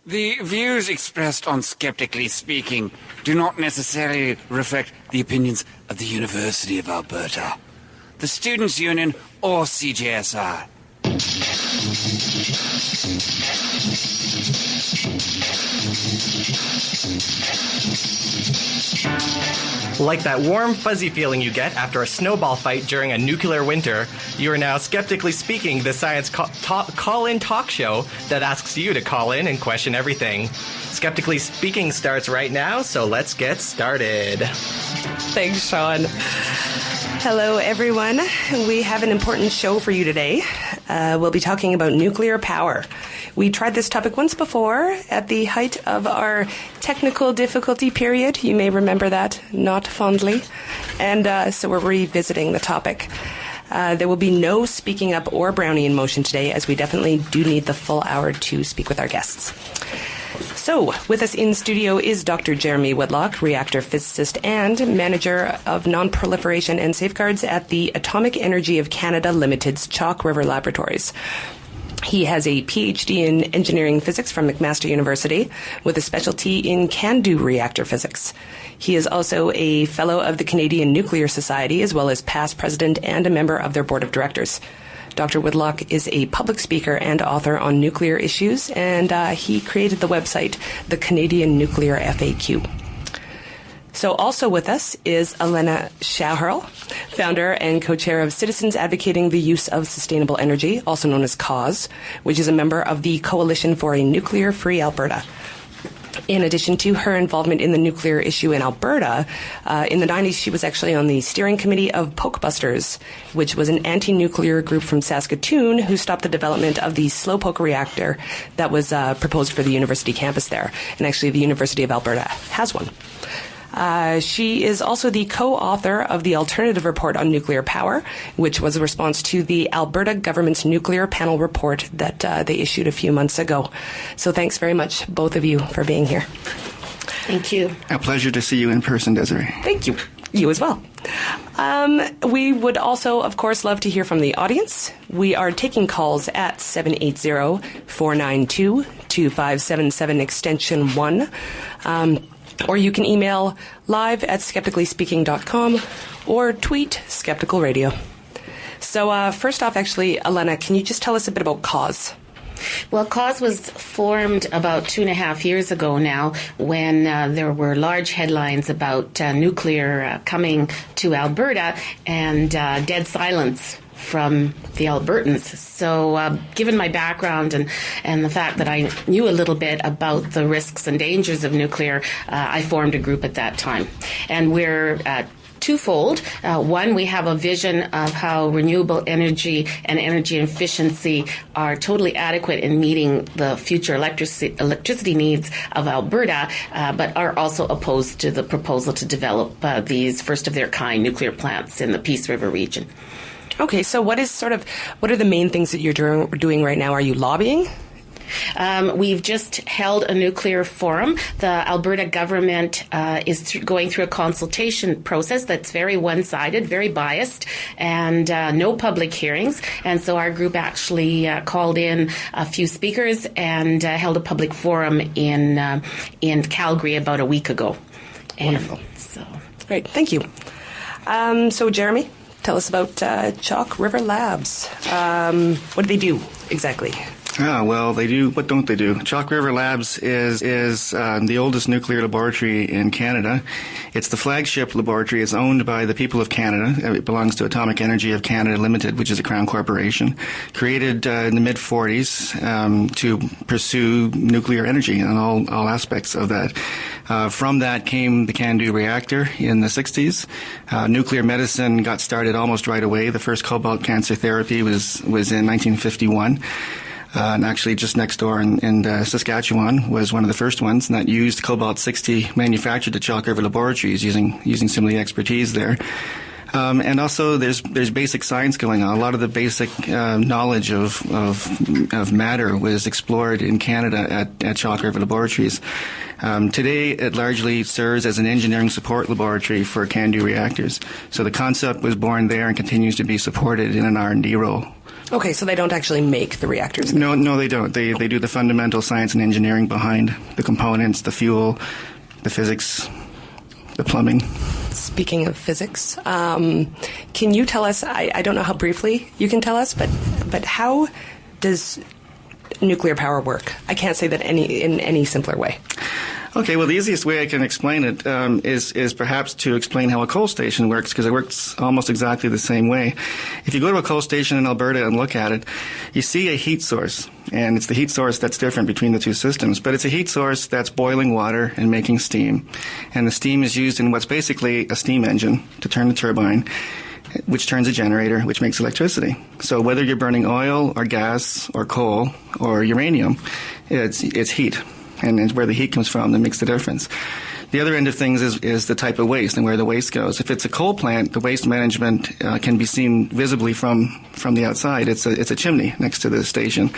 The views expressed on Skeptically Speaking do not necessarily reflect the opinions of the University of Alberta, the Students' Union, or CJSR. Like that warm, fuzzy feeling you get after a snowball fight during a nuclear winter, you are now Skeptically Speaking, the science call-in talk show that asks you to call in and question everything. Skeptically Speaking starts right now, so let's get started. Thanks, Sean. Hello, everyone. We have an important show for you today. We'll be talking about nuclear power. We tried this topic once before at the height of our technical difficulty period. You may remember that, not fondly. And so we're revisiting the topic. There will be no speaking up or Brownian motion today, as we definitely do need the full hour to speak with our guests. So, with us in studio is Dr. Jeremy Whitlock, reactor physicist and manager of non-proliferation and safeguards at the Atomic Energy of Canada Limited's Chalk River Laboratories. He has a PhD in engineering physics from McMaster University with a specialty in CANDU reactor physics. He is also a fellow of the Canadian Nuclear Society, as well as past president and a member of their board of directors. Dr. Whitlock is a public speaker and author on nuclear issues, and he created the website, the Canadian Nuclear FAQ. So also with us is Elena Schacherl, founder and co-chair of Citizens Advocating the Use of Sustainable Energy, also known as CAUSE, which is a member of the Coalition for a Nuclear-Free Alberta. In addition to her involvement in the nuclear issue in Alberta, in the 90s she was actually on the steering committee of Pokebusters, which was an anti-nuclear group from Saskatoon who stopped the development of the Slowpoke reactor that was proposed for the university campus there. And actually the University of Alberta has one. She is also the co-author of the Alternative Report on Nuclear Power, which was a response to the Alberta Government's Nuclear Panel Report that they issued a few months ago. So thanks very much, both of you, for being here. Thank you. A pleasure to see you in person, Desiree. Thank you. You as well. We would also, of course, love to hear from the audience. We are taking calls at 780-492-2577 extension 1. Or you can email live at skepticallyspeaking.com or tweet Skeptical Radio. So first off, actually, Elena, can you just tell us a bit about CAUSE? Well, CAUSE was formed about 2.5 years ago now when there were large headlines about nuclear coming to Alberta and dead silence from the Albertans. So given my background and the fact that I knew a little bit about the risks and dangers of nuclear, I formed a group at that time. And we're twofold. One, we have a vision of how renewable energy and energy efficiency are totally adequate in meeting the future electricity needs of Alberta, but are also opposed to the proposal to develop these first-of-their-kind nuclear plants in the Peace River region. Okay, so what are the main things that you're doing right now? Are you lobbying? We've just held a nuclear forum. The Alberta government is going through a consultation process that's very one-sided, very biased, and no public hearings. And so our group actually called in a few speakers and held a public forum in Calgary about a week ago. Wonderful. Great, thank you. So Jeremy, tell us about Chalk River Labs. What do they do exactly? Well, they do. What don't they do? Chalk River Labs is the oldest nuclear laboratory in Canada. It's the flagship laboratory. It's owned by the people of Canada. It belongs to Atomic Energy of Canada Limited, which is a Crown corporation, created in the mid-40s to pursue nuclear energy and all aspects of that. From that came the CANDU reactor in the 60s. Nuclear medicine got started almost right away. The first cobalt cancer therapy was in 1951. And actually just next door in Saskatchewan was one of the first ones, and that used cobalt-60 manufactured at Chalk River Laboratories using some of the expertise there. And also there's basic science going on. A lot of the basic knowledge of matter was explored in Canada at Chalk River Laboratories. Today it largely serves as an engineering support laboratory for CANDU reactors. So the concept was born there and continues to be supported in an R&D role. Okay, so they don't actually make the reactors? No, they don't. They do the fundamental science and engineering behind the components, the fuel, the physics, the plumbing. Speaking of physics, can you tell us, I don't know how briefly you can tell us, but how does nuclear power work? I can't say that in any simpler way. Okay, well, the easiest way I can explain it is perhaps to explain how a coal station works, because it works almost exactly the same way. If you go to a coal station in Alberta and look at it, you see a heat source, and it's the heat source that's different between the two systems, but it's a heat source that's boiling water and making steam, and the steam is used in what's basically a steam engine to turn the turbine, which turns a generator, which makes electricity. So whether you're burning oil or gas or coal or uranium, it's heat. And it's where the heat comes from that makes the difference. The other end of things is the type of waste and where the waste goes. If it's a coal plant, the waste management can be seen visibly from the outside. It's a chimney next to the station,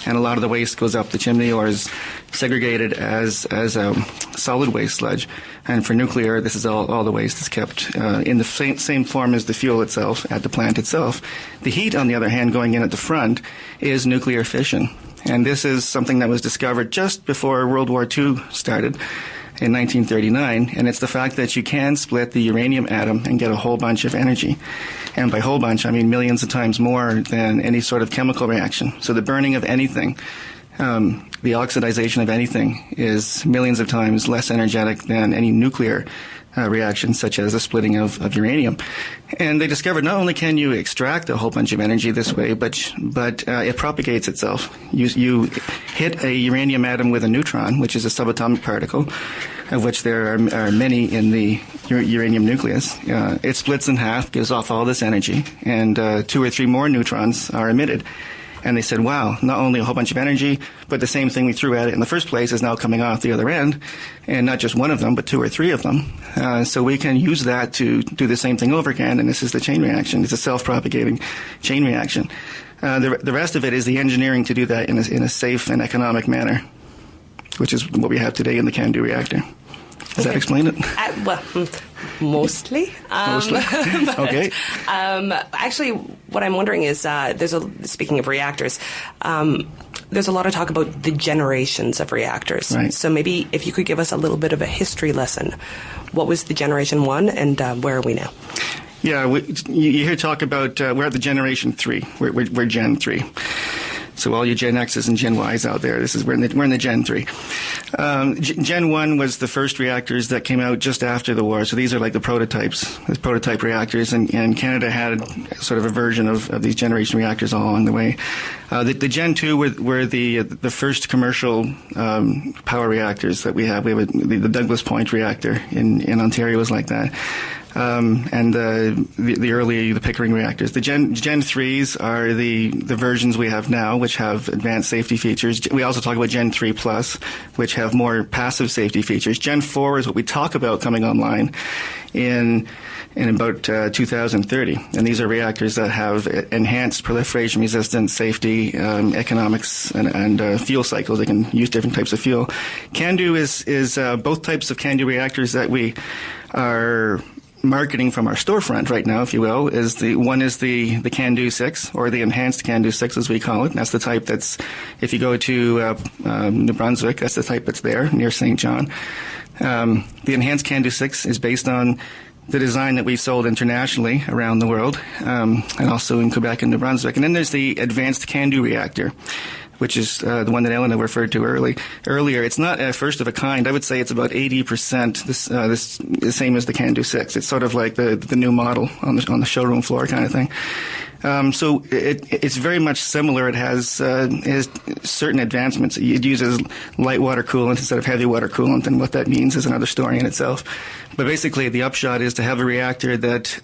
and a lot of the waste goes up the chimney or is segregated as a solid waste sludge. And for nuclear, this is all the waste is kept in the same form as the fuel itself at the plant itself. The heat, on the other hand, going in at the front is nuclear fission. And this is something that was discovered just before World War II started in 1939, and it's the fact that you can split the uranium atom and get a whole bunch of energy. And by whole bunch, I mean millions of times more than any sort of chemical reaction. So the burning of anything, the oxidization of anything, is millions of times less energetic than any nuclear reactions such as the splitting of uranium. And they discovered not only can you extract a whole bunch of energy this way, but it propagates itself. You hit a uranium atom with a neutron, which is a subatomic particle, of which there are many in the uranium nucleus. It splits in half, gives off all this energy, and 2 or 3 more neutrons are emitted. And they said, wow, not only a whole bunch of energy, but the same thing we threw at it in the first place is now coming off the other end, and not just one of them, but 2 or 3 of them. So we can use that to do the same thing over again, and this is the chain reaction. It's a self-propagating chain reaction. The rest of it is the engineering to do that in a safe and economic manner, which is what we have today in the CANDU reactor. Does that explain it? Well, mostly. Mostly? Okay. Actually, what I'm wondering is, speaking of reactors, there's a lot of talk about the generations of reactors. Right. So maybe if you could give us a little bit of a history lesson. What was the generation 1 and where are we now? Yeah, you hear talk about, we're at the generation 3. We're Gen 3. So all you Gen X's and Gen Y's out there, we're in the Gen 3. Gen 1 was the first reactors that came out just after the war. So these are like the prototype reactors, and Canada had sort of a version of these generation reactors all along the way. The Gen 2 were the first commercial power reactors that we have. We have the Douglas Point reactor in Ontario was like that. And the Pickering reactors. The Gen 3s are the versions we have now, which have advanced safety features. We also talk about Gen 3 Plus, which have more passive safety features. Gen 4 is what we talk about coming online in about 2030. And these are reactors that have enhanced proliferation resistance, safety, economics, and fuel cycles. They can use different types of fuel. CANDU is both types of CANDU reactors that we are marketing from our storefront right now, if you will. One is the CANDU 6, or the enhanced CANDU 6 as we call it. And that's the type that's, if you go to New Brunswick, that's the type that's there near St. John. The enhanced CANDU 6 is based on the design that we've sold internationally around the world, and also in Quebec and New Brunswick. And then there's the advanced CANDU reactor, which is the one that Elena referred to earlier. It's not a first of a kind. I would say it's about 80% the same as the CANDU 6. It's sort of like the new model on the showroom floor kind of thing. So it's very much similar. It has certain advancements. It uses light water coolant instead of heavy water coolant, and what that means is another story in itself. But basically, the upshot is to have a reactor that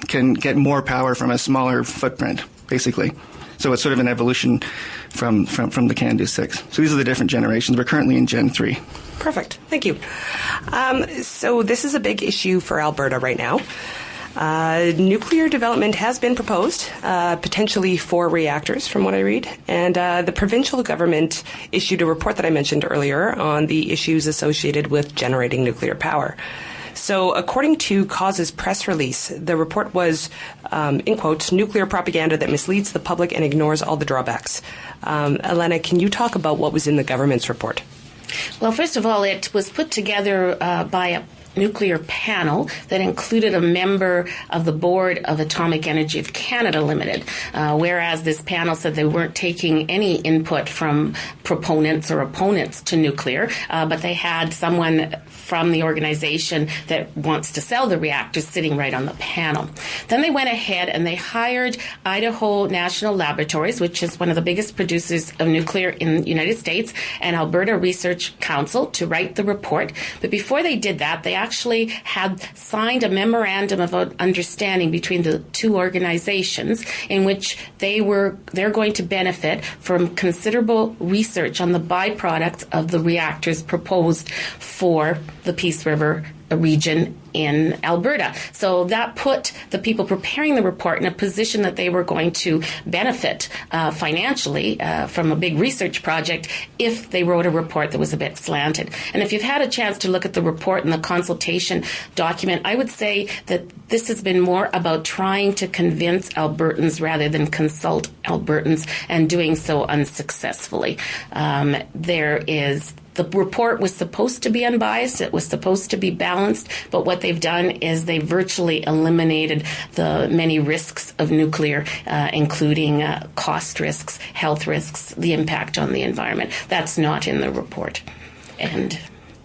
can get more power from a smaller footprint, basically. So it's sort of an evolution from the CANDU 6. So these are the different generations. We're currently in Gen 3. Perfect. Thank you. So this is a big issue for Alberta right now. Nuclear development has been proposed, potentially 4 reactors, from what I read. And the provincial government issued a report that I mentioned earlier on the issues associated with generating nuclear power. So according to Cause's press release, the report was, in quotes, nuclear propaganda that misleads the public and ignores all the drawbacks. Elena, can you talk about what was in the government's report? Well, first of all, it was put together by a nuclear panel that included a member of the board of Atomic Energy of Canada Limited, whereas this panel said they weren't taking any input from proponents or opponents to nuclear, but they had someone from the organization that wants to sell the reactors sitting right on the panel. Then they went ahead and they hired Idaho National Laboratories, which is one of the biggest producers of nuclear in the United States, and Alberta Research Council to write the report. But before they did that, they actually had signed a memorandum of understanding between the two organizations in which they're going to benefit from considerable research on the byproducts of the reactors proposed for the Peace River region in Alberta. So that put the people preparing the report in a position that they were going to benefit financially from a big research project if they wrote a report that was a bit slanted. And if you've had a chance to look at the report and the consultation document, I would say that this has been more about trying to convince Albertans rather than consult Albertans, and doing so unsuccessfully. The report was supposed to be unbiased. It was supposed to be balanced. But what they've done is they virtually eliminated the many risks of nuclear, including cost risks, health risks, the impact on the environment. That's not in the report. And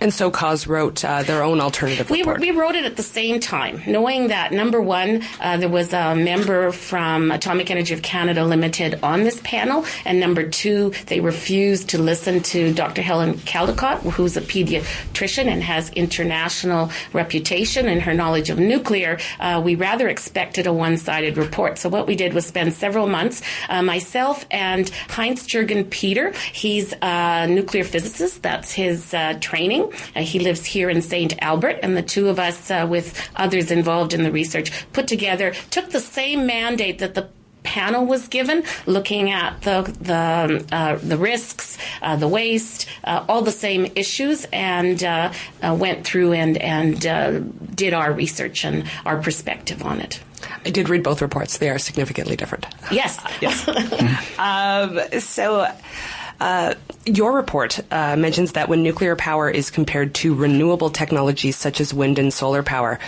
so Cause wrote their own alternative report. We wrote it at the same time, knowing that, number one, there was a member from Atomic Energy of Canada Limited on this panel, and number two, they refused to listen to Dr. Helen Caldecott, who's a pediatrician and has international reputation in her knowledge of nuclear. We rather expected a one-sided report. So what we did was spend several months, myself and Heinz Jürgen Peter, he's a nuclear physicist, that's his training. He lives here in St. Albert, and the two of us, with others involved in the research, took the same mandate that the panel was given, looking at the risks, the waste, all the same issues, and went through and did our research and our perspective on it. I did read both reports. They are significantly different. Yes. Your report mentions that when nuclear power is compared to renewable technologies such as wind and solar power,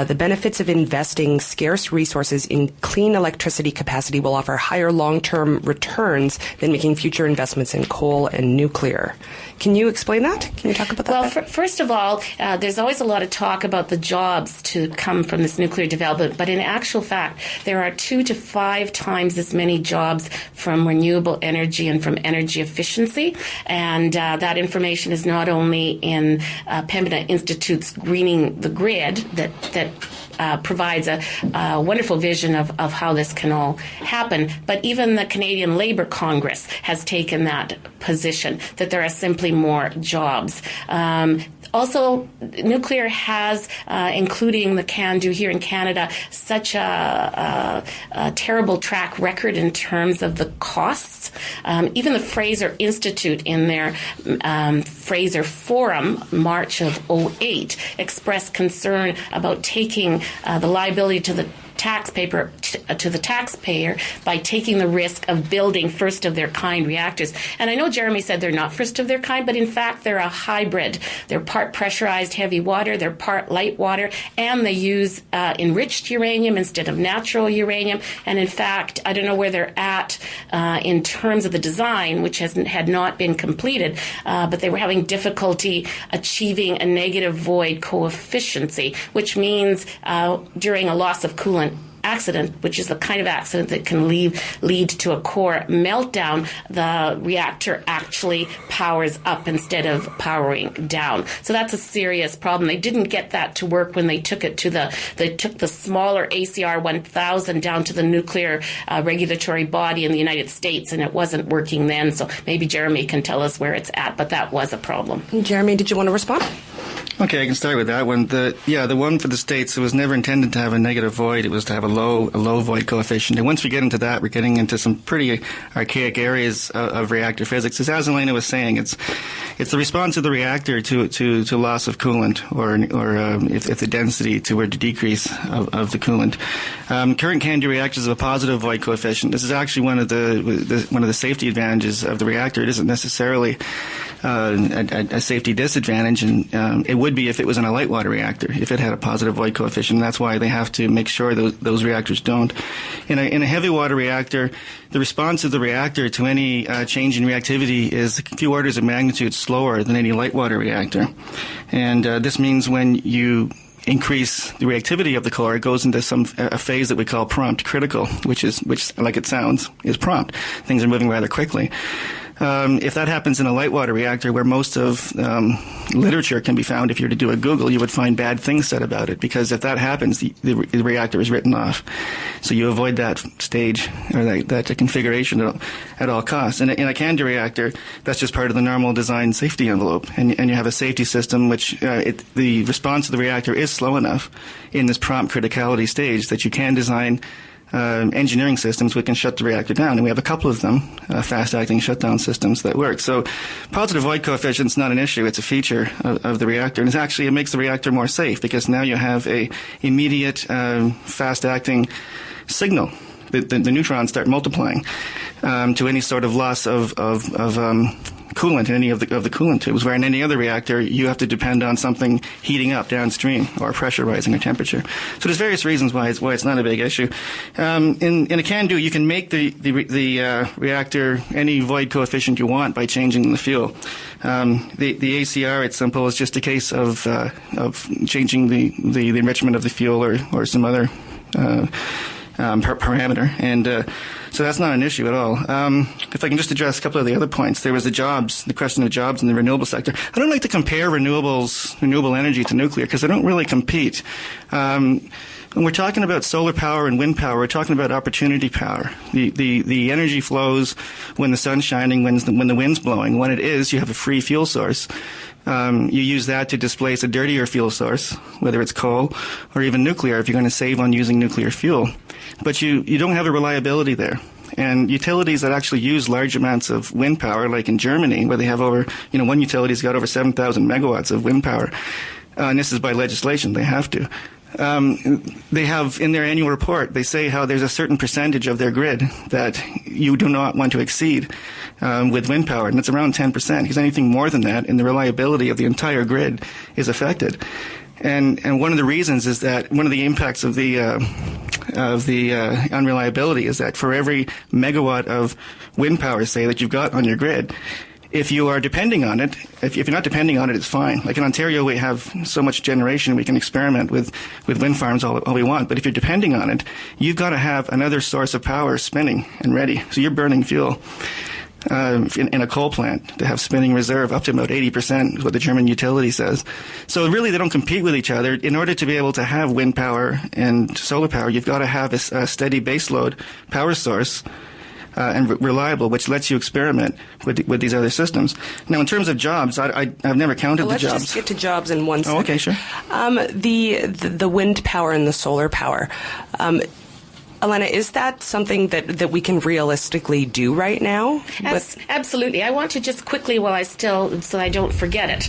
the benefits of investing scarce resources in clean electricity capacity will offer higher long-term returns than making future investments in coal and nuclear. Can you explain that? Can you talk about that? Well, first of all, there's always a lot of talk about the jobs to come from this nuclear development, but in actual fact, there are 2 to 5 times as many jobs from renewable energy and from energy efficiency, and that information is not only in Pembina Institute's Greening the Grid that provides a wonderful vision of how this can all happen. But even the Canadian Labour Congress has taken that position, that there are simply more jobs. Also, nuclear has, including the CANDU here in Canada, such a terrible track record in terms of the costs. Even the Fraser Institute in their Fraser Forum, March of 2008, expressed concern about taking the liability to the taxpayer by taking the risk of building first-of-their-kind reactors. And I know Jeremy said they're not first-of-their kind, but in fact they're a hybrid. They're part pressurized heavy water, they're part light water, and they use enriched uranium instead of natural uranium. And in fact, I don't know where they're at in terms of the design, which had not been completed, but they were having difficulty achieving a negative void coefficient, which means during a loss of coolant accident, which is the kind of accident that can lead to a core meltdown, the reactor actually powers up instead of powering down. So that's a serious problem. They didn't get that to work when they took it to they took the smaller ACR 1000 down to the nuclear regulatory body in the United States, and it wasn't working then. So maybe Jeremy can tell us where it's at, but that was a problem. Jeremy, did you want to respond? Okay, I can start with that one. The one for the States, it was never intended to have a negative void. It was to have a low void coefficient. And once we get into that, we're getting into some pretty archaic areas of reactor physics. As Elena was saying, it's the response of the reactor to loss of coolant, or if the density were to decrease of the coolant. Current CANDU reactors have a positive void coefficient. This is actually one of the safety advantages of the reactor. It isn't necessarily a safety disadvantage, and it would be if it was in a light water reactor, if it had a positive void coefficient. That's why they have to make sure those reactors don't. In a heavy water reactor, the response of the reactor to any change in reactivity is a few orders of magnitude slower than any light water reactor. And this means when you increase the reactivity of the core, it goes into a phase that we call prompt critical, which like it sounds, is prompt. Things are moving rather quickly. If that happens in a light water reactor, where most of literature can be found, if you were to do a Google, you would find bad things said about it, because if that happens, the reactor is written off. So you avoid that stage, or that configuration at all costs. And in a CANDU reactor, that's just part of the normal design safety envelope. And you have a safety system which the response of the reactor is slow enough in this prompt criticality stage that you can design engineering systems which can shut the reactor down, and we have a couple of them, fast-acting shutdown systems that work. So positive void coefficient is not an issue, it's a feature of the reactor, and it makes the reactor more safe, because now you have a immediate fast-acting signal. The neutrons start multiplying to any sort of loss of coolant in any of the coolant tubes, where in any other reactor you have to depend on something heating up downstream, or pressure rising, or temperature. So there's various reasons why it's not a big issue. In a CANDU, you can make the reactor any void coefficient you want by changing the fuel. The ACR, it's simple, is just a case of changing the enrichment of the fuel, or some other parameter, and so that's not an issue at all. If I can just address a couple of the other points, there was the question of jobs in the renewable sector. I don't like to compare renewable energy to nuclear, because they don't really compete. When we're talking about solar power and wind power, we're talking about opportunity power. The energy flows when the sun's shining, when the wind's blowing. When it is, you have a free fuel source. You use that to displace a dirtier fuel source, whether it's coal or even nuclear, if you're going to save on using nuclear fuel. But you don't have a reliability there. And utilities that actually use large amounts of wind power, like in Germany, where they have one utility's got over 7,000 megawatts of wind power, and this is by legislation, they have to. They have, in their annual report, they say how there's a certain percentage of their grid that you do not want to exceed with wind power, and it's around 10%, because anything more than that, and the reliability of the entire grid is affected. And one of the reasons is that one of the impacts of the unreliability is that for every megawatt of wind power, say, that you've got on your grid, if you are depending on it, if you're not depending on it, it's fine. Like in Ontario, we have so much generation, we can experiment with wind farms all we want. But if you're depending on it, you've got to have another source of power spinning and ready. So you're burning fuel. In a coal plant to have spinning reserve up to about 80% is what the German utility says. So really they don't compete with each other. In order to be able to have wind power and solar power, you've got to have a steady baseload power source and reliable, which lets you experiment with these other systems. Now, in terms of jobs, I've never counted the jobs. Let's just get to jobs in one second. Oh, okay, sure. The wind power and the solar power. Elena, is that something that we can realistically do right now? Absolutely. I want to just quickly, so I don't forget it,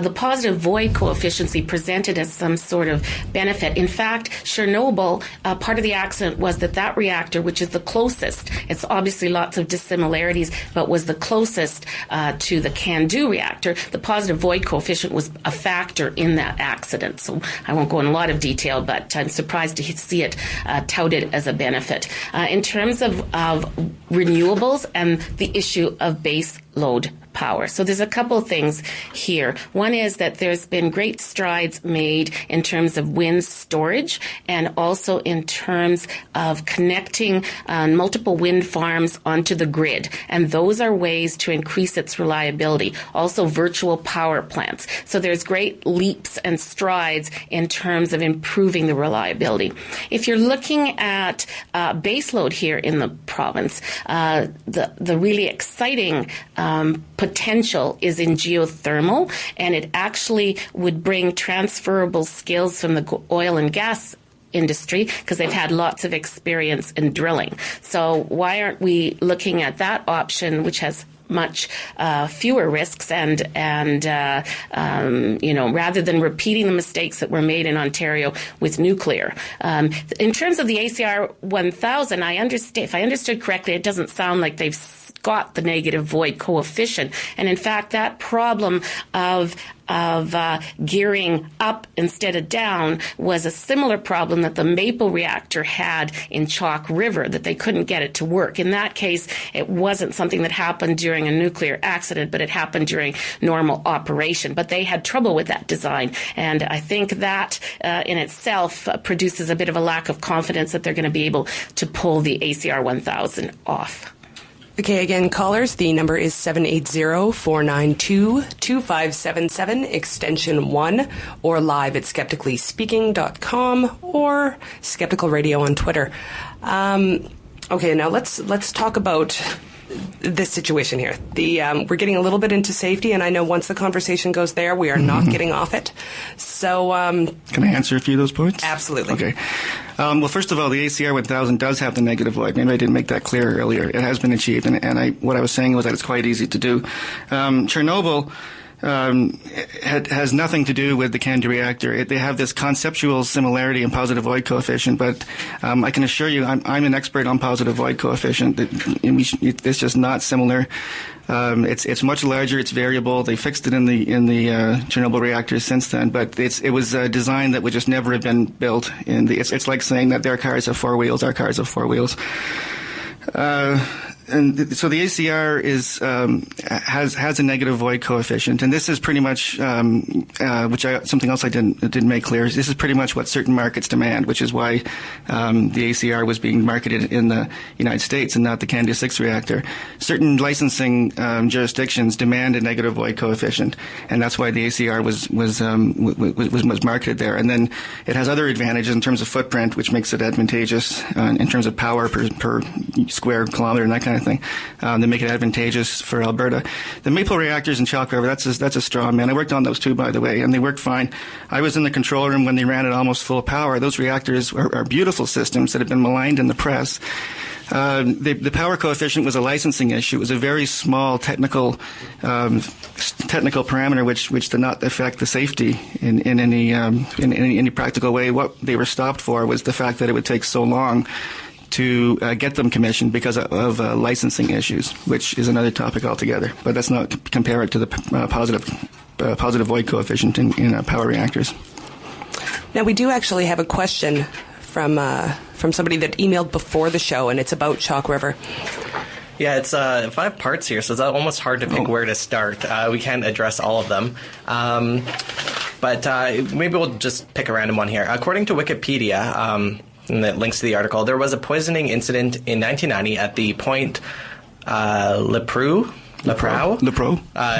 the positive void coefficient presented as some sort of benefit. In fact, Chernobyl, part of the accident was that reactor, which is the closest, it's obviously lots of dissimilarities, but was the closest to the CANDU reactor, the positive void coefficient was a factor in that accident. So I won't go in a lot of detail, but I'm surprised to see it touted as a benefit. In terms of renewables and the issue of base load power. So there's a couple of things here. One is that there's been great strides made in terms of wind storage and also in terms of connecting multiple wind farms onto the grid. And those are ways to increase its reliability. Also virtual power plants. So there's great leaps and strides in terms of improving the reliability. If you're looking at baseload here in the province, the really exciting potential is in geothermal, and it actually would bring transferable skills from the oil and gas industry because they've had lots of experience in drilling. So why aren't we looking at that option, which has much fewer risks, and rather than repeating the mistakes that were made in Ontario with nuclear. In terms of the ACR 1000, if I understood correctly, it doesn't sound like they've got the negative void coefficient. And in fact, that problem of gearing up instead of down was a similar problem that the Maple reactor had in Chalk River, that they couldn't get it to work. In that case, it wasn't something that happened during a nuclear accident, but it happened during normal operation. But they had trouble with that design. And I think that in itself produces a bit of a lack of confidence that they're going to be able to pull the ACR 1000 off. Okay, again, callers, the number is 780-492-2577, extension 1, or live at skepticallyspeaking.com or Skeptical Radio on Twitter. Okay, now let's talk about this situation here. We're getting a little bit into safety, and I know once the conversation goes there, we are not getting off it. So, can I answer a few of those points? Absolutely. Okay. Well, first of all, the ACR 1000 does have the negative void. Maybe I didn't make that clear earlier. It has been achieved, and what I was saying was that it's quite easy to do. Chernobyl has nothing to do with the Kennedy reactor. They have this conceptual similarity in positive void coefficient, but I can assure you I'm an expert on positive void coefficient. It's just not similar. It's much larger. It's variable. They fixed it in the Chernobyl reactors since then, but it was a design that would just never have been built. It's like saying that their cars have four wheels, our cars have four wheels. So the ACR has a negative void coefficient, and this is pretty much something else I didn't make clear. This is pretty much what certain markets demand, which is why the ACR was being marketed in the United States and not the Kennedy 6 reactor. Certain licensing jurisdictions demand a negative void coefficient, and that's why the ACR was marketed there. And then it has other advantages in terms of footprint, which makes it advantageous in terms of power per square kilometer and that kind of thing. They make it advantageous for Alberta. The Maple reactors in Chalk River, that's a straw man. I worked on those too, by the way, and they worked fine. I was in the control room when they ran at almost full power. Those reactors are beautiful systems that have been maligned in the press. The power coefficient was a licensing issue. It was a very small technical parameter which did not affect the safety in any practical way. What they were stopped for was the fact that it would take so long to get them commissioned because of licensing issues, which is another topic altogether. But that's not compare it to the positive void coefficient in power reactors. Now, we do actually have a question from somebody that emailed before the show, and it's about Chalk River. Yeah, it's 5 parts here, so it's almost hard to pick where to start. We can't address all of them. But maybe we'll just pick a random one here. According to Wikipedia, and that links to the article, there was a poisoning incident in 1990 at the Point Lepreau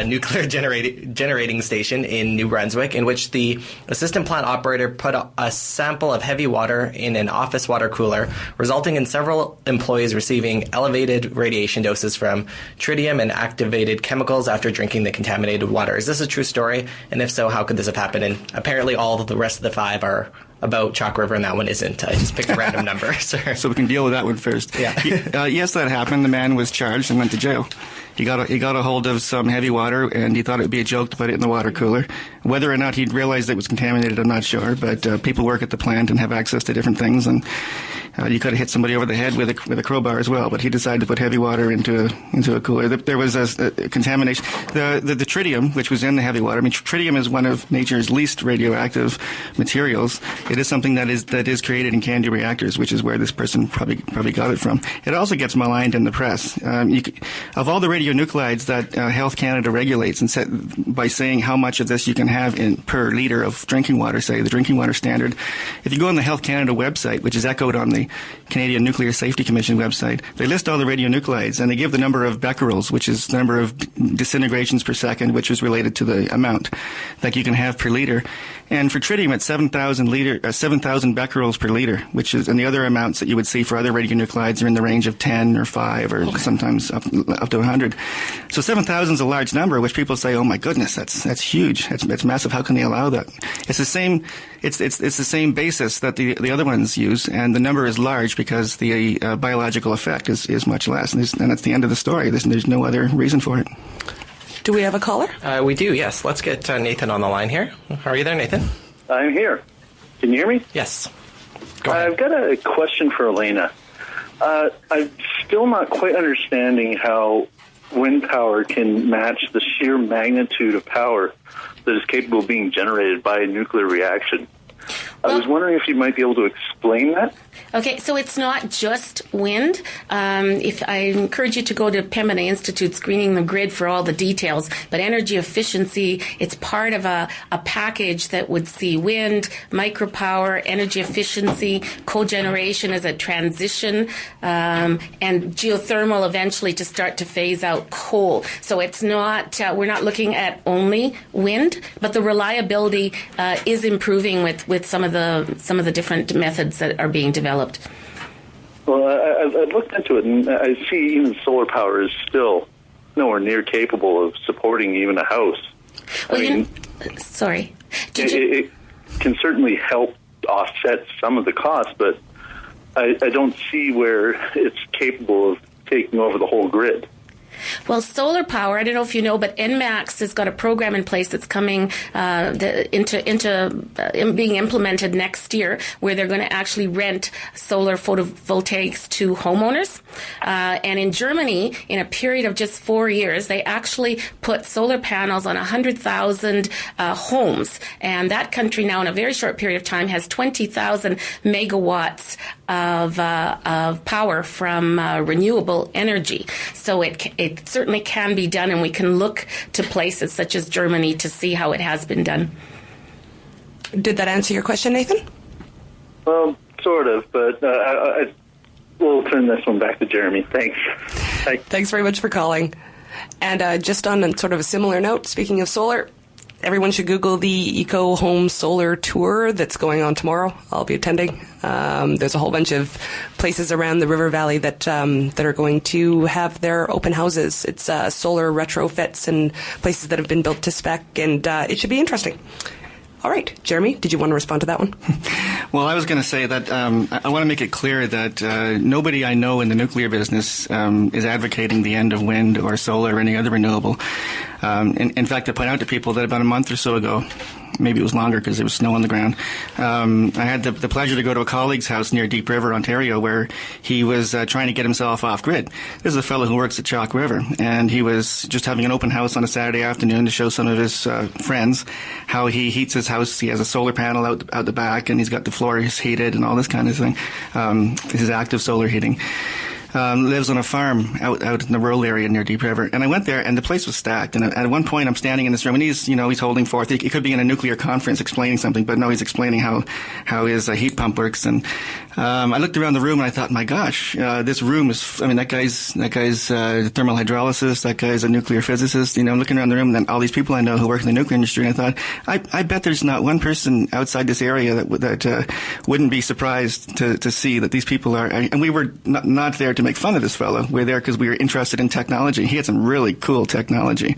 nuclear generating station in New Brunswick, in which the assistant plant operator put a sample of heavy water in an office water cooler, resulting in several employees receiving elevated radiation doses from tritium and activated chemicals after drinking the contaminated water. Is this a true story? And if so, how could this have happened? And apparently all of the rest of the 5 are about Chalk River, and that one isn't. I just picked a random number. So we can deal with that one first. Yeah. Yes, that happened. The man was charged and went to jail. He got a hold of some heavy water, and he thought it would be a joke to put it in the water cooler. Whether or not he'd realized it was contaminated, I'm not sure. But people work at the plant and have access to different things, and you could have hit somebody over the head with a crowbar as well. But he decided to put heavy water into a cooler. There was a contamination. The tritium, which was in the heavy water. I mean, tritium is one of nature's least radioactive materials. It is something that is created in Kennedy reactors, which is where this person probably got it from. It also gets maligned in the press. Of all the radionuclides that Health Canada regulates and by saying how much of this you can have per liter of drinking water, say the drinking water standard, if you go on the Health Canada website, which is echoed on the Canadian Nuclear Safety Commission website, they list all the radionuclides, and they give the number of becquerels, which is the number of disintegrations per second, which is related to the amount that you can have per liter. And for tritium, it's 7,000 are 7,000 becquerels per liter, and the other amounts that you would see for other radionuclides are in the range of 10 or 5 or sometimes up to 100. So 7,000 is a large number, which people say, oh my goodness, that's huge. That's massive. How can they allow that? It's the same. It's the same basis that the other ones use, and the number is large because the biological effect is much less, and that's the end of the story. There's no other reason for it. Do we have a caller? We do, yes. Let's get Nathan on the line here. Are you there, Nathan? I'm here. Can you hear me? Yes. Go ahead. I've got a question for Elena. I'm still not quite understanding how wind power can match the sheer magnitude of power that is capable of being generated by a nuclear reaction. I was wondering if you might be able to explain that. Okay, so it's not just wind. If I encourage you to go to Pembina Institute Screening the Grid for all the details, but energy efficiency, it's part of a package that would see wind, micropower, energy efficiency, cogeneration as a transition, and geothermal eventually to start to phase out coal. So it's not, we're not looking at only wind, but the reliability is improving with some of the different methods that are being developed. Well, I've looked into it, and I see even solar power is still nowhere near capable of supporting even a house. Well, sorry. It can certainly help offset some of the costs, but I don't see where it's capable of taking over the whole grid. Well, solar power, I don't know if you know, but NMAX has got a program in place that's coming into being implemented next year, where they're going to actually rent solar photovoltaics to homeowners. And in Germany, in a period of just 4 years, they actually put solar panels on 100,000 homes. And that country now, in a very short period of time, has 20,000 megawatts of power from renewable energy. So it certainly can be done, and we can look to places such as Germany to see how it has been done. Did that answer your question, Nathan? Well, sort of, but we'll turn this one back to Jeremy. Thanks. Thanks very much for calling. And just on sort of a similar note, speaking of solar, everyone should Google the Eco Home Solar Tour that's going on tomorrow. I'll be attending. There's a whole bunch of places around the River Valley that are going to have their open houses. It's solar retrofits and places that have been built to spec, and it should be interesting. All right, Jeremy, did you want to respond to that one? Well, I was going to say that I want to make it clear that nobody I know in the nuclear business is advocating the end of wind or solar or any other renewable. In fact, I point out to people that about a month or so ago, maybe it was longer because there was snow on the ground, I had the pleasure to go to a colleague's house near Deep River, Ontario, where he was trying to get himself off grid. This is a fellow who works at Chalk River, and he was just having an open house on a Saturday afternoon to show some of his friends how he heats his house. He has a solar panel out the back, and he's got the floors heated and all this kind of thing. This is active solar heating. Lives on a farm out in the rural area near Deep River. And I went there, and the place was stacked. And at one point, I'm standing in this room, and he's holding forth. He could be in a nuclear conference explaining something, but no, he's explaining how his heat pump works. And I looked around the room, and I thought, my gosh, this room is. I mean, that guy's thermal hydrolysis. That guy's a nuclear physicist. I'm looking around the room, and then all these people I know who work in the nuclear industry, and I thought, I bet there's not one person outside this area that wouldn't be surprised to see that these people are. And we were not there to make fun of this fellow. We're there because we were interested in technology. He had some really cool technology.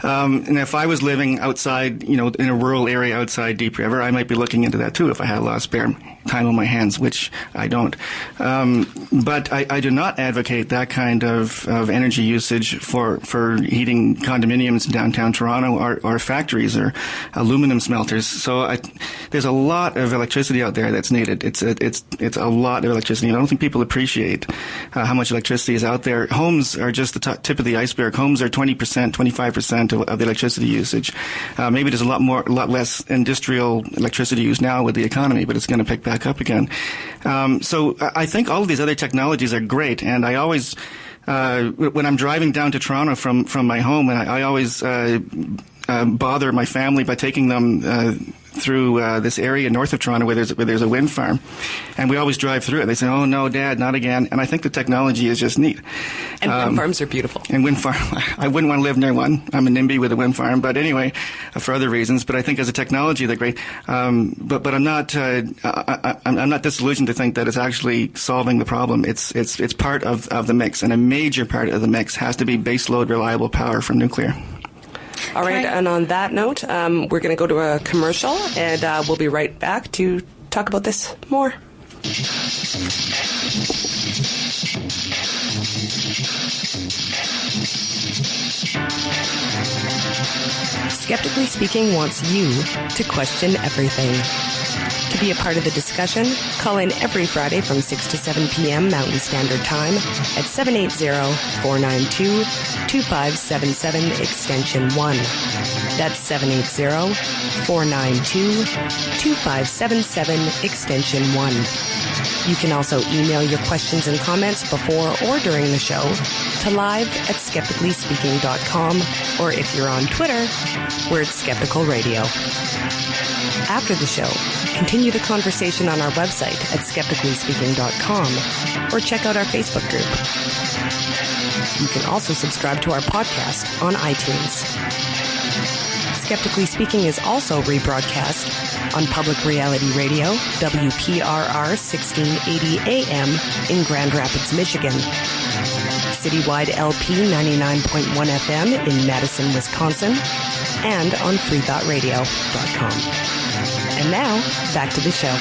And if I was living outside, in a rural area outside Deep River, I might be looking into that too if I had a lot of spare time on my hands, which I don't. But I do not advocate that kind of energy usage for heating condominiums in downtown Toronto or factories or aluminum smelters. So there's a lot of electricity out there that's needed. It's a lot of electricity. I don't think people appreciate how much electricity is out there. Homes are just the tip of the iceberg. Homes are 20%, 25% of the electricity usage. Maybe there's a lot less industrial electricity use now with the economy, but it's going to pick back up again. So I think all of these other technologies are great, and I always, when I'm driving down to Toronto from my home, and I always bother my family by taking them through this area north of Toronto where there's a wind farm, and we always drive through it. They say, "Oh no, Dad, not again." And I think the technology is just neat. And wind farms are beautiful. And wind farm, I wouldn't want to live near one. I'm a NIMBY with a wind farm, but anyway, for other reasons. But I think as a technology, they're great. But I'm not I'm not disillusioned to think that it's actually solving the problem. It's part of the mix, and a major part of the mix has to be baseload reliable power from nuclear. All right, and on that note, we're going to go to a commercial, and we'll be right back to talk about this more. Skeptically Speaking wants you to question everything. To be a part of the discussion, call in every Friday from 6 to 7 p.m. Mountain Standard Time at 780-492-2577 extension 1. That's 780-492-2577 extension 1. You can also email your questions and comments before or during the show to live@skepticallyspeaking.com, or if you're on Twitter, we're at Skeptical Radio. After the show, continue the conversation on our website at skepticallyspeaking.com, or check out our Facebook group. You can also subscribe to our podcast on iTunes. Skeptically Speaking is also rebroadcast on Public Reality Radio, WPRR 1680 AM in Grand Rapids, Michigan. Citywide LP 99.1 FM in Madison, Wisconsin, and on freethoughtradio.com. And now, back to the show.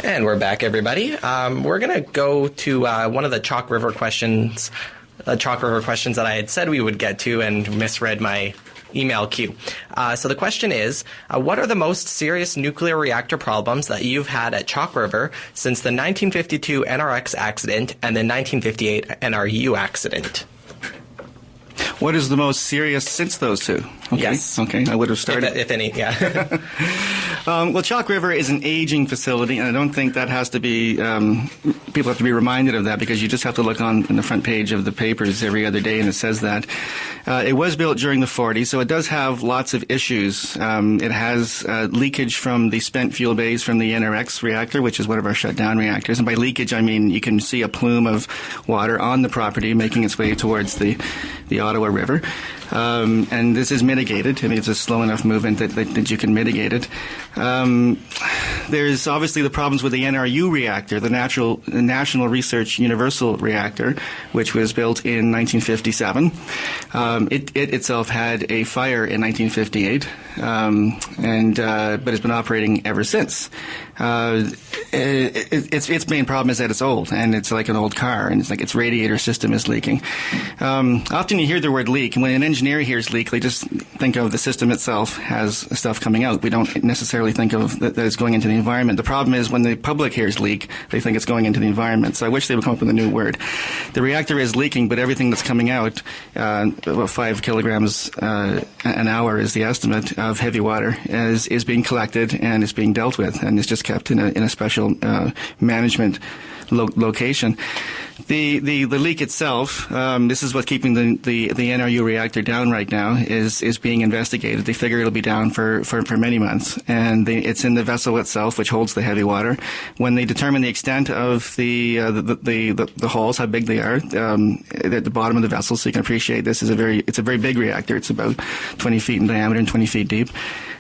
And we're back, everybody. We're going to go to one of the Chalk River questions that I had said we would get to and misread my email queue. So the question is, what are the most serious nuclear reactor problems that you've had at Chalk River since the 1952 NRX accident and the 1958 NRU accident? What is the most serious since those two? Okay. Yes. Okay, I would have started. If any, yeah. Well, Chalk River is an aging facility, and I don't think that has to be, people have to be reminded of that, because you just have to look on the front page of the papers every other day and it says that. It was built during the 40s, so it does have lots of issues. It has leakage from the spent fuel bays from the NRX reactor, which is one of our shut-down reactors. And by leakage, I mean you can see a plume of water on the property making its way towards the Ottawa River. And this is mitigated. I mean, it's a slow enough movement that you can mitigate it. There's obviously the problems with the NRU reactor, the National Research Universal Reactor, which was built in 1957. It itself had a fire in 1958, but it's been operating ever since. Its main problem is that it's old, and it's like an old car, and it's like its radiator system is leaking. Often you hear the word leak, and when an engineer hears leak, they just think of the system itself has stuff coming out. We don't necessarily think of that it's going into the environment. The problem is when the public hears leak, they think it's going into the environment. So I wish they would come up with a new word. The reactor is leaking, but everything that's coming out, about 5 kilograms an hour is the estimate of heavy water, is being collected and is being dealt with, and is just kept in a special management location. The leak itself, this is what's keeping the NRU reactor down right now, is being investigated. They figure it'll be down for many months, and it's in the vessel itself, which holds the heavy water. When they determine the extent of the holes, how big they are, at the bottom of the vessel, so you can appreciate it's a very big reactor. It's about 20 feet in diameter and 20 feet deep,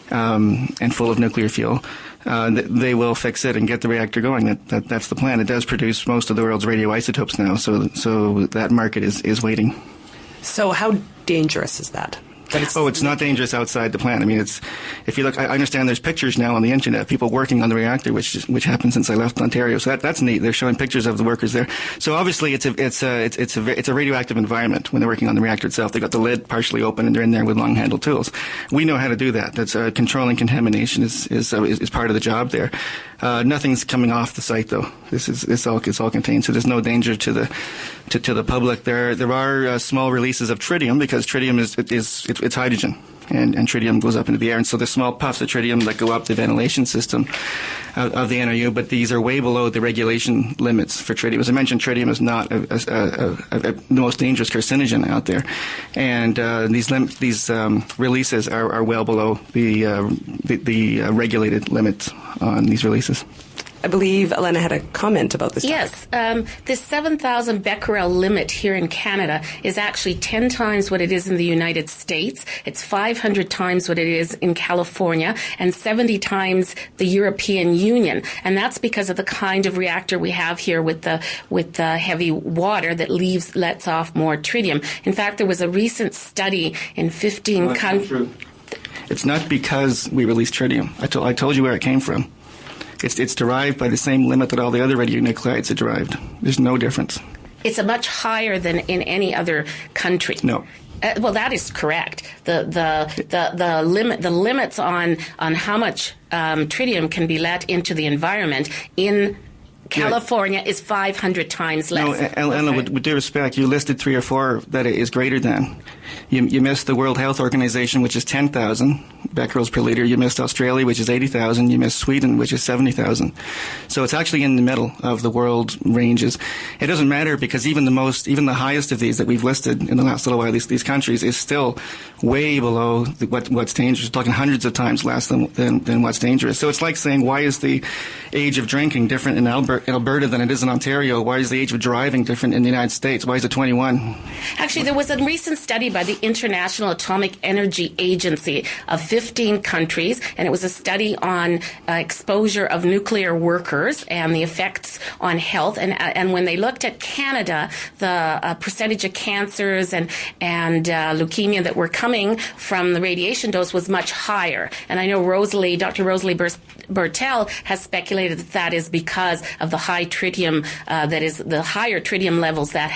and full of nuclear fuel. They will fix it and get the reactor going. That's the plan. It does produce most of the world's radioisotopes now, so that market is waiting. So how dangerous is that? It's not dangerous outside the plant. I mean, if you look, I understand there's pictures now on the internet, people working on the reactor, which happened since I left Ontario. So that's neat. They're showing pictures of the workers there. So obviously it's a radioactive environment when they're working on the reactor itself. They got the lid partially open and they're in there with long handled tools. We know how to do that. That's controlling contamination is part of the job there. Nothing's coming off the site though. It's all contained. So there's no danger to the public. There are small releases of tritium, because tritium it's hydrogen. And tritium goes up into the air. And so there's small puffs of tritium that go up the ventilation system of the NRU, but these are way below the regulation limits for tritium. As I mentioned, tritium is not the most dangerous carcinogen out there. And these releases are well below the regulated limits on these releases. I believe Elena had a comment about this. Yes. This 7,000 becquerel limit here in Canada is actually 10 times what it is in the United States. It's 500 times what it is in California and 70 times the European Union. And that's because of the kind of reactor we have here with the heavy water that lets off more tritium. In fact, there was a recent study in 15 countries. It's not because we release tritium. I told you where it came from. It's derived by the same limit that all the other radionuclides are derived. There's no difference. It's a much higher than in any other country. No. Well, that is correct. The limits on how much tritium can be let into the environment in California is 500 times less. No, Elena, with due respect, you listed 3 or 4 that it is greater than. You missed the World Health Organization, which is 10,000 becquerels per liter. You missed Australia, which is 80,000. You missed Sweden, which is 70,000. So it's actually in the middle of the world ranges. It doesn't matter because even the highest of these that we've listed in the last little while, these countries, is still way below what's dangerous. We're talking hundreds of times less than what's dangerous. So it's like saying, why is the age of drinking different in Alberta than it is in Ontario? Why is the age of driving different in the United States? Why is it 21? Actually, there was a recent study by the International Atomic Energy Agency of 15 countries, and it was a study on exposure of nuclear workers and the effects on health. And when they looked at Canada, the percentage of cancers and leukemia that were coming from the radiation dose was much higher. And I know Dr. Rosalie Bertel has speculated that is because of the high tritium, that is the higher tritium levels that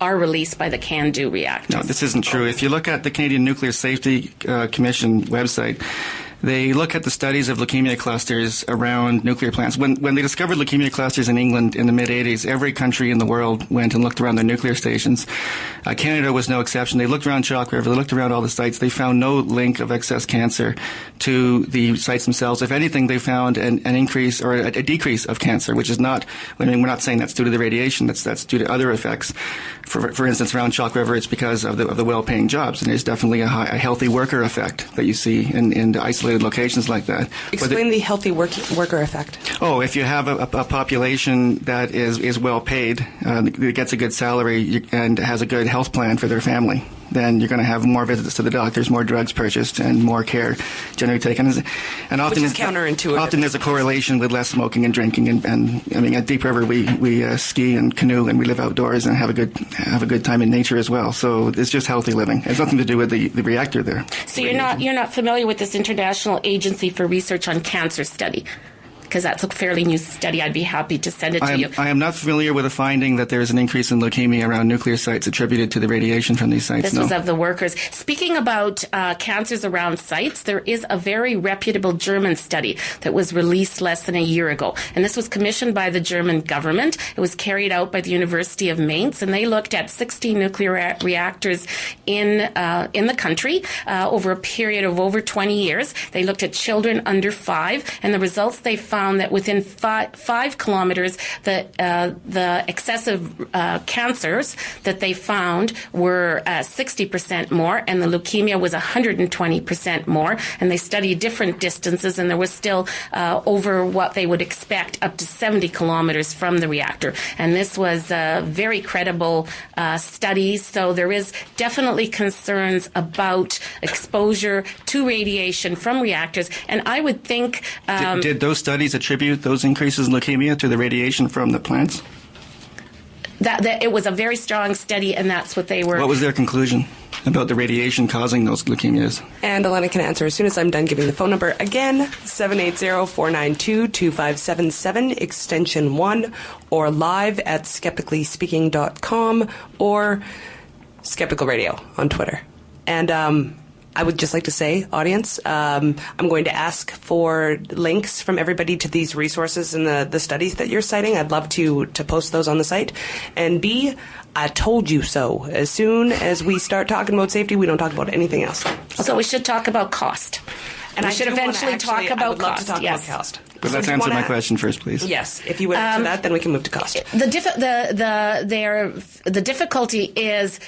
are released by the CANDU reactors. No, this isn't true. If you look at the Canadian Nuclear Safety Commission website, they look at the studies of leukemia clusters around nuclear plants. When they discovered leukemia clusters in England in the mid-'80s, every country in the world went and looked around their nuclear stations. Canada was no exception. They looked around Schacherl River. They looked around all the sites. They found no link of excess cancer to the sites themselves. If anything, they found an increase or a decrease of cancer, which is not, I mean, we're not saying that's due to the radiation. That's due to other effects. For instance, around Schacherl River, it's because of the well-paying jobs. And there's definitely a healthy worker effect that you see in the isolated locations like that. Explain the healthy worker effect. Oh, if you have a population that is well paid, that gets a good salary and has a good health plan for their family, then you're going to have more visits to the doctors, more drugs purchased, and more care generally taken. And often, which is counterintuitive. Often there's a correlation with less smoking and drinking. And I mean, at Deep River, we ski and canoe and we live outdoors and have a good time in nature as well. So it's just healthy living. It has nothing to do with the reactor there. So you're not familiar with this International Agency for Research on Cancer study? Because that's a fairly new study. I'd be happy to send it to you. I am not familiar with a finding that there is an increase in leukemia around nuclear sites attributed to the radiation from these sites. This was of the workers. Speaking about cancers around sites, there is a very reputable German study that was released less than a year ago. And this was commissioned by the German government. It was carried out by the University of Mainz, and they looked at 60 nuclear reactors in the country over a period of over 20 years. They looked at children under 5, and the results they found that within 5 kilometers, the excessive cancers that they found were 60% more, and the leukemia was 120% more. And they studied different distances, and there was still over what they would expect, up to 70 kilometers from the reactor. And this was a very credible study. So there is definitely concerns about exposure to radiation from reactors. And I would think... Did those studies attribute those increases in leukemia to the radiation from the plants? That it was a very strong study, and that's what they were... What was their conclusion about the radiation causing those leukemias? And Elena can answer as soon as I'm done giving the phone number. Again, 780-492-2577, extension 1, or live at skepticallyspeaking.com or Skeptical Radio on Twitter. And I would just like to say, audience, I'm going to ask for links from everybody to these resources and the studies that you're citing. I'd love to post those on the site. And B, I told you so. As soon as we start talking about safety, we don't talk about anything else. So we should talk about cost. And we should eventually talk about cost. About cost. But let's answer my question first, please. Yes, if you would answer that, then we can move to cost. The difficulty is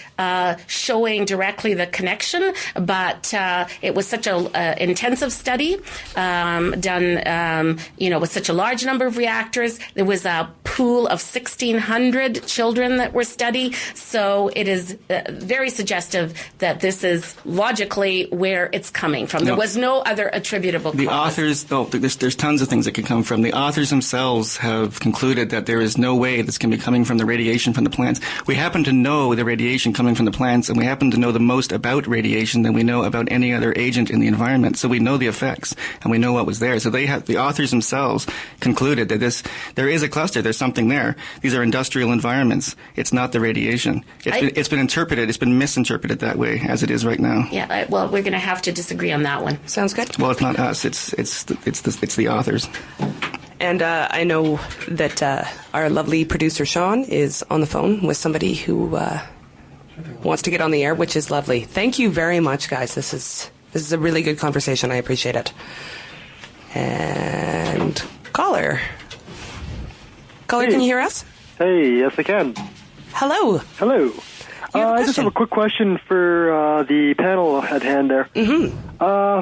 showing directly the connection, but it was such a intensive study done, with such a large number of reactors. There was a pool of 1,600 children that were studied, so it is very suggestive that this is logically where it's coming from. There was no other attributable cause. The authors, there's tons of things that can come from. The authors themselves have concluded that there is no way this can be coming from the radiation from the plants. We happen to know the radiation coming from the plants, and we happen to know the most about radiation than we know about any other agent in the environment. So we know the effects, and we know what was there. So the authors themselves concluded that there is a cluster. There's something there. These are industrial environments. It's not the radiation. It's been misinterpreted that way as it is right now. Yeah, well, we're going to have to disagree on that one. Sounds good. Well, it's not us. It's the authors. And I know that our lovely producer Sean is on the phone with somebody who wants to get on the air, which is lovely. Thank you very much, guys. This is a really good conversation. I appreciate it. And caller, hey. Can you hear us? Hey, yes I can. Hello. Hello. I just have a quick question for the panel at hand there. Mm-hmm.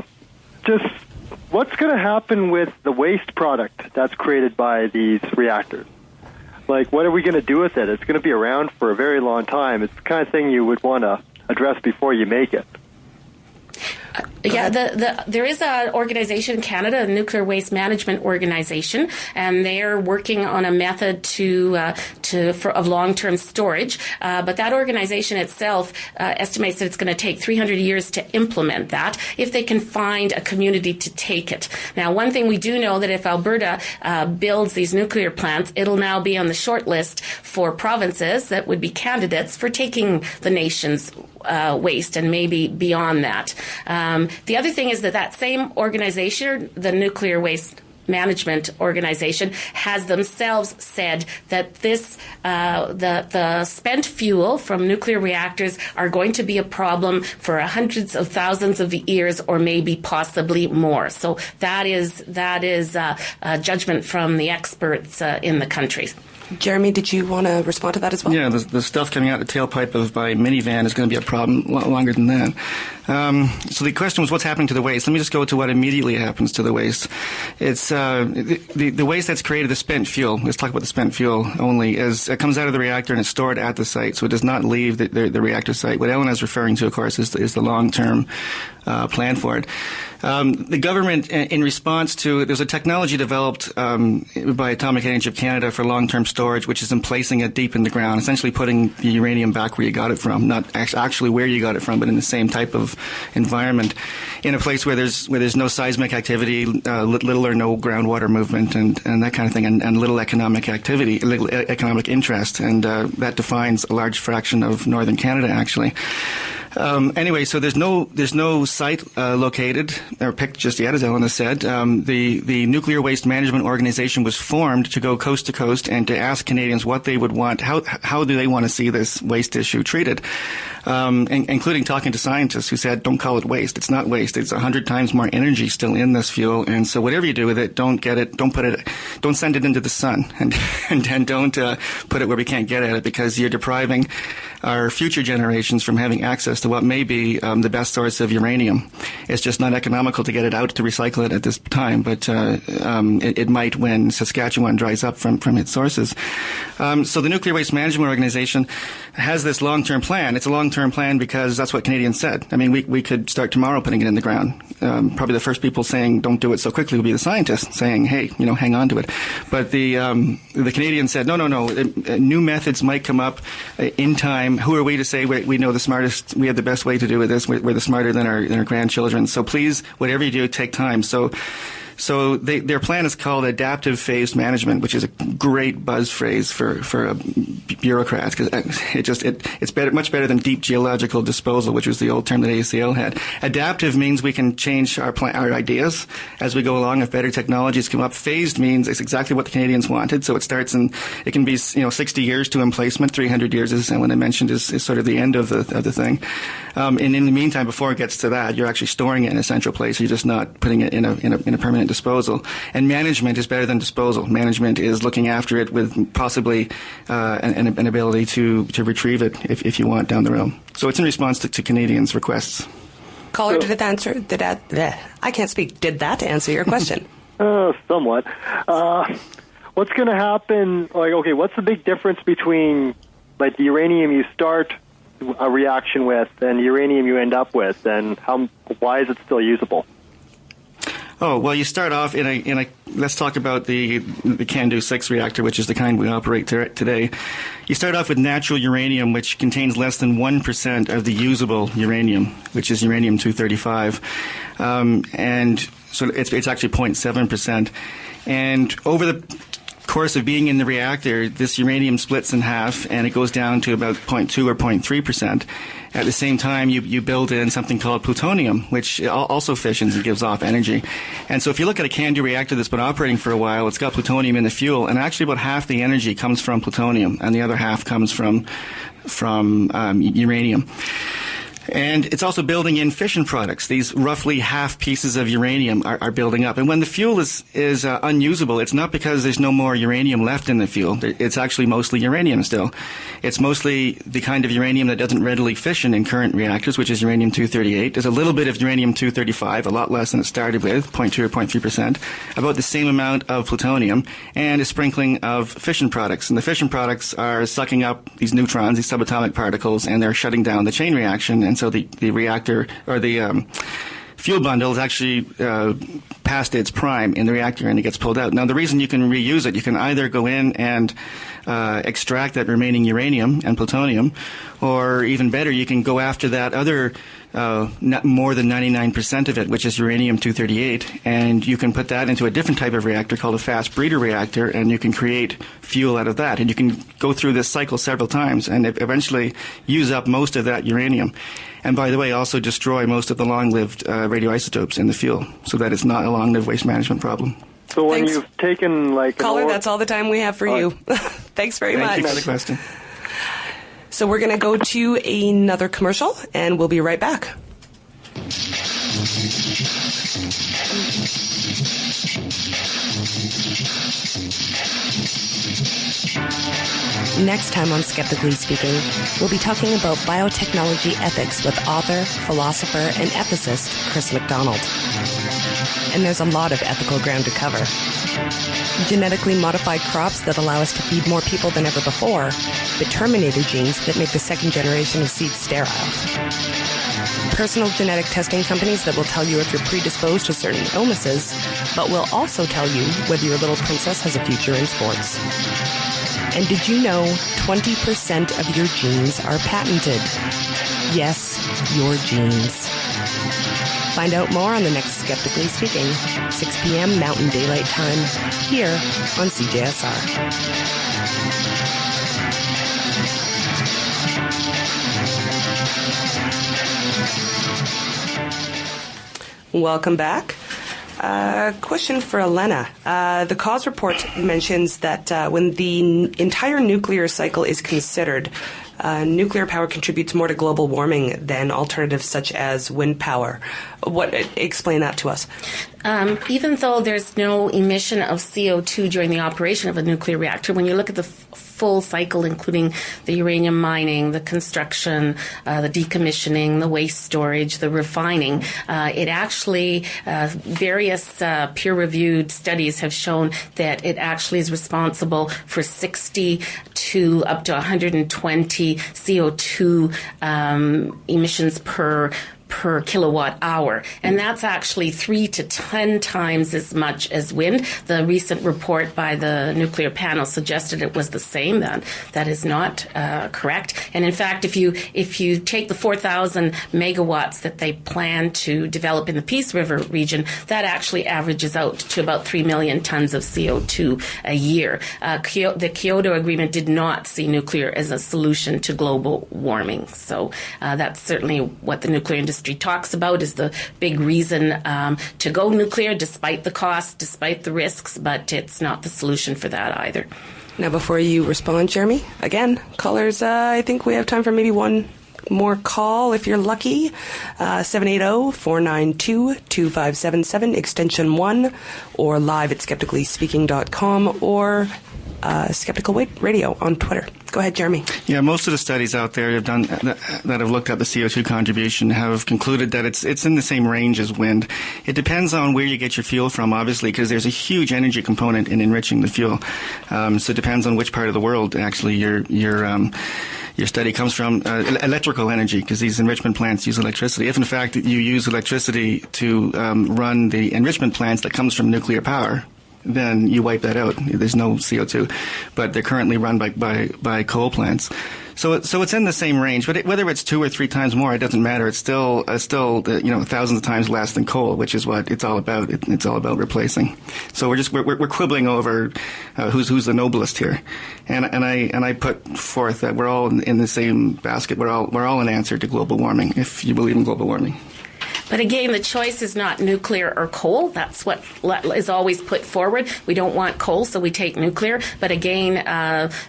Just what's going to happen with the waste product that's created by these reactors? Like, what are we going to do with it? It's going to be around for a very long time. It's the kind of thing you would want to address before you make it. There is an organization in Canada, a nuclear waste management organization, and they're working on a method of long-term storage. But that organization itself estimates that it's going to take 300 years to implement that if they can find a community to take it. Now, one thing we do know that if Alberta builds these nuclear plants, it'll now be on the short list for provinces that would be candidates for taking the nation's waste and maybe beyond that. The other thing is that same organization, the Nuclear Waste Management Organization, has themselves said that the spent fuel from nuclear reactors are going to be a problem for hundreds of thousands of years, or maybe possibly more. So that is a judgment from the experts in the country. Jeremy, did you want to respond to that as well? Yeah, the stuff coming out the tailpipe of my minivan is going to be a problem longer than that. So the question was, what's happening to the waste? Let me just go to what immediately happens to the waste. It's the waste that's created, the spent fuel. Let's talk about the spent fuel only. It comes out of the reactor and it's stored at the site, so it does not leave the reactor site. What Elena is referring to, of course, is the long-term plan for it. The government, in response to, there's a technology developed by Atomic Energy of Canada for long-term storage, which is in placing it deep in the ground, essentially putting the uranium back where you got it from, not actually where you got it from, but in the same type of environment, in a place where there's no seismic activity, little or no groundwater movement, and that kind of thing, and little economic activity, little economic interest, and that defines a large fraction of northern Canada, actually. Anyway, so there's no site located or picked just yet, as Elena said. The Nuclear Waste Management Organization was formed to go coast to coast and to ask Canadians what they would want, how do they want to see this waste issue treated, including talking to scientists who said, don't call it waste. It's not waste. It's 100 times more energy still in this fuel, and so whatever you do with it, don't send it into the sun, and don't put it where we can't get at it, because you're depriving our future generations from having access to what may be the best source of uranium. It's just not economical to get it out to recycle it at this time, but it might when Saskatchewan dries up from its sources. So the Nuclear Waste Management Organization has this long-term plan. It's a long-term plan because that's what Canadians said. I mean, we could start tomorrow putting it in the ground. Probably the first people saying don't do it so quickly will be the scientists saying, hey, hang on to it. But the Canadians said, no. New methods might come up in time. Who are we to say we know the smartest, we have the best way to do this? We're the smarter than our grandchildren. So please, whatever you do, take time. So So their plan is called adaptive phase management, which is a great buzz phrase for bureaucrats, because it's much better than deep geological disposal, which was the old term that ACL had. Adaptive means we can change our ideas as we go along if better technologies come up. Phased means it's exactly what the Canadians wanted. So it can be 60 years to emplacement, 300 years is when I mentioned is sort of the end of the thing. And in the meantime, before it gets to that, you're actually storing it in a central place. You're just not putting it in a permanent disposal. And management is better than disposal. Management is looking after it with possibly an ability to retrieve it if you want down the road. So it's in response to Canadians' requests. Caller, did that answer your question? Somewhat. What's going to happen? What's the big difference between the uranium you start a reaction with and the uranium you end up with, and why is it still usable? Oh, well, you start off in a let's talk about the CANDU 6 reactor, which is the kind we operate today. You start off with natural uranium, which contains less than 1% of the usable uranium, which is uranium-235. And so it's actually 0.7%. And over the course of being in the reactor, this uranium splits in half and it goes down to about 0.2 or 0.3%. At the same time, you build in something called plutonium, which also fissions and gives off energy. And so if you look at a CANDU reactor that's been operating for a while, it's got plutonium in the fuel, and actually about half the energy comes from plutonium, and the other half comes from uranium. And it's also building in fission products. These roughly half pieces of uranium are building up. And when the fuel is unusable, it's not because there's no more uranium left in the fuel. It's actually mostly uranium still. It's mostly the kind of uranium that doesn't readily fission in current reactors, which is uranium-238. There's a little bit of uranium-235, a lot less than it started with, 0.2 or 0.3%, about the same amount of plutonium, and a sprinkling of fission products. And the fission products are sucking up these neutrons, these subatomic particles, and they're shutting down the chain reaction. And so the reactor, or the fuel bundle is actually past its prime in the reactor, and it gets pulled out. Now, the reason you can reuse it, you can either go in and extract that remaining uranium and plutonium, or even better, you can go after that other more than 99% of it, which is uranium-238, and you can put that into a different type of reactor called a fast breeder reactor, and you can create fuel out of that. And you can go through this cycle several times and eventually use up most of that uranium. And by the way, also destroy most of the long-lived radioisotopes in the fuel, so that it's not a long-lived waste management problem. So when you've taken Caller, that's all the time we have for you. Thanks very much. Thank you for the question. So we're going to go to another commercial, and we'll be right back. Next time on Skeptically Speaking, we'll be talking about biotechnology ethics with author, philosopher, and ethicist Chris MacDonald. And there's a lot of ethical ground to cover. Genetically modified crops that allow us to feed more people than ever before, but terminator genes that make the second generation of seeds sterile. Personal genetic testing companies that will tell you if you're predisposed to certain illnesses, but will also tell you whether your little princess has a future in sports. And did you know 20% of your genes are patented? Yes, your genes. Find out more on the next Skeptically Speaking, 6 p.m. Mountain Daylight Time, here on CJSR. Welcome back. Question for Elena. The cause report mentions that when the entire nuclear cycle is considered, nuclear power contributes more to global warming than alternatives such as wind power. Explain that to us. Even though there's no emission of CO2 during the operation of a nuclear reactor, when you look at the full cycle, including the uranium mining, the construction, the decommissioning, the waste storage, the refining, it actually, various peer-reviewed studies have shown that it actually is responsible for 60 to up to 120 CO2 emissions per per kilowatt hour. And that's actually 3 to 10 times as much as wind. The recent report by the nuclear panel suggested it was the same. That is not correct. And in fact, if you take the 4,000 megawatts that they plan to develop in the Peace River region, that actually averages out to about 3 million tons of CO2 a year. The Kyoto Agreement did not see nuclear as a solution to global warming. So that's certainly what the nuclear industry talks about, is the big reason to go nuclear, despite the cost, despite the risks, but it's not the solution for that either. Now, before you respond, Jeremy, again, callers, I think we have time for maybe one more call if you're lucky. 780-492-2577, extension 1, or live at skepticallyspeaking.com, or Skeptical Radio on Twitter. Go ahead, Jeremy. Yeah, most of the studies out there have done that have looked at the CO2 contribution have concluded that it's in the same range as wind. It depends on where you get your fuel from, obviously, because there's a huge energy component in enriching the fuel. So it depends on which part of the world actually your study comes from. Electrical energy, because these enrichment plants use electricity. If in fact you use electricity to run the enrichment plants that comes from nuclear power, then you wipe that out. There's no CO2, but they're currently run by coal plants. So it's in the same range, but whether it's 2 or 3 times more, it doesn't matter. It's still thousands of times less than coal, which is what it's all about. It's all about replacing. So we're quibbling over who's the noblest here, and I put forth that we're all in the same basket. We're all an answer to global warming, if you believe in global warming. But again, the choice is not nuclear or coal. That's what is always put forward. We don't want coal, so we take nuclear. But again,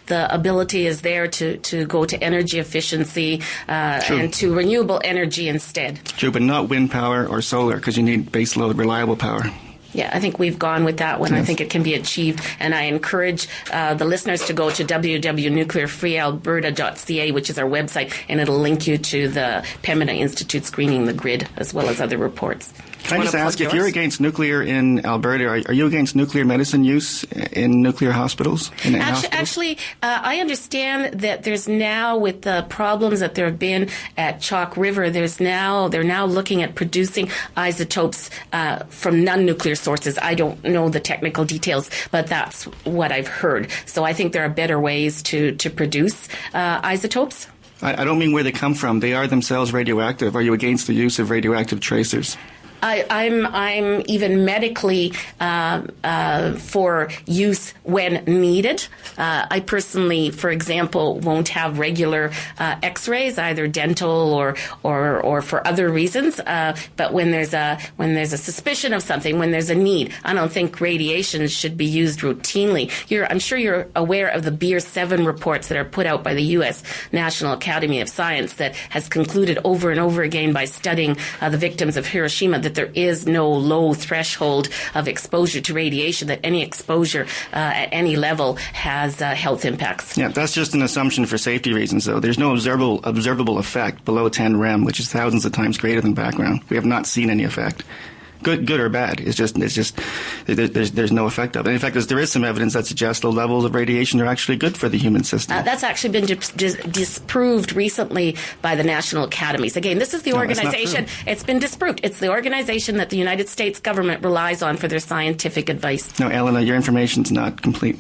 the ability is there to go to energy efficiency and to renewable energy instead. True, but not wind power or solar, because you need baseload reliable power. Yeah, I think we've gone with that one. Yes. I think it can be achieved. And I encourage the listeners to go to www.nuclearfreealberta.ca, which is our website, and it'll link you to the Pembina Institute Screening the Grid, as well as other reports. Can I just ask, if you're against nuclear in Alberta, are you against nuclear medicine use in nuclear hospitals? Actually, I understand that there's now, with the problems that there have been at Chalk River, they're now looking at producing isotopes from non-nuclear sources. I don't know the technical details, but that's what I've heard. So I think there are better ways to produce isotopes. I don't mean where they come from. They are themselves radioactive. Are you against the use of radioactive tracers? I'm even medically for use when needed. I personally, for example, won't have regular X-rays, either dental or for other reasons. But when there's a suspicion of something, when there's a need, I don't think radiation should be used routinely. I'm sure you're aware of the Beer 7 reports that are put out by the U.S. National Academy of Science that has concluded over and over again by studying the victims of Hiroshima that there is no low threshold of exposure to radiation, that any exposure at any level has health impacts. Yeah, that's just an assumption for safety reasons, though. There's no observable effect below 10 rem, which is thousands of times greater than background. We have not seen any effect. Good or bad. It's just there's no effect of it. In fact, there is some evidence that suggests the levels of radiation are actually good for the human system. That's actually been disproved recently by the National Academies. Again, this is the organization. It's been disproved. It's the organization that the United States government relies on for their scientific advice. No, Elena, your information's not complete.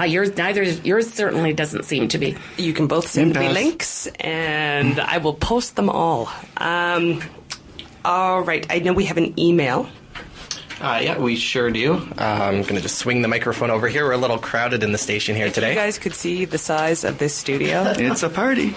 Yours certainly doesn't seem to be. You can both send me links, and I will post them all. All right. I know we have an email. Yeah, we sure do. I'm going to just swing the microphone over here. We're a little crowded in the station here today. You guys could see the size of this studio. It's a party.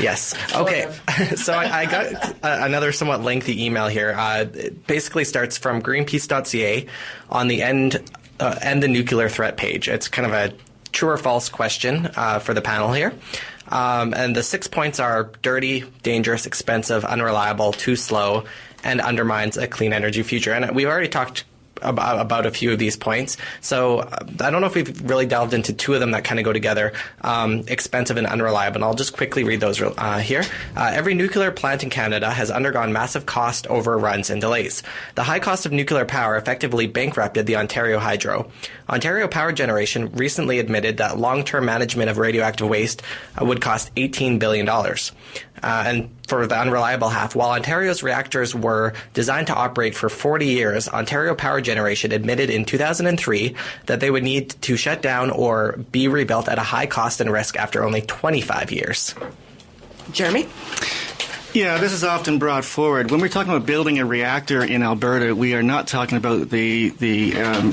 Yes. Okay. So I got another somewhat lengthy email here. It basically starts from greenpeace.ca on the end the nuclear threat page. It's kind of a true or false question for the panel here. And the 6 points are dirty, dangerous, expensive, unreliable, too slow, and undermines a clean energy future. And we've already talked about a few of these points. So I don't know if we've really delved into two of them that kind of go together, expensive and unreliable. And I'll just quickly read those here. Every nuclear plant in Canada has undergone massive cost overruns and delays. The high cost of nuclear power effectively bankrupted the Ontario Hydro. Ontario Power Generation recently admitted that long-term management of radioactive waste would cost $18 billion. And for the unreliable half, while Ontario's reactors were designed to operate for 40 years, Ontario Power Generation admitted in 2003 that they would need to shut down or be rebuilt at a high cost and risk after only 25 years. Jeremy? Yeah, this is often brought forward. When we're talking about building a reactor in Alberta, we are not talking about the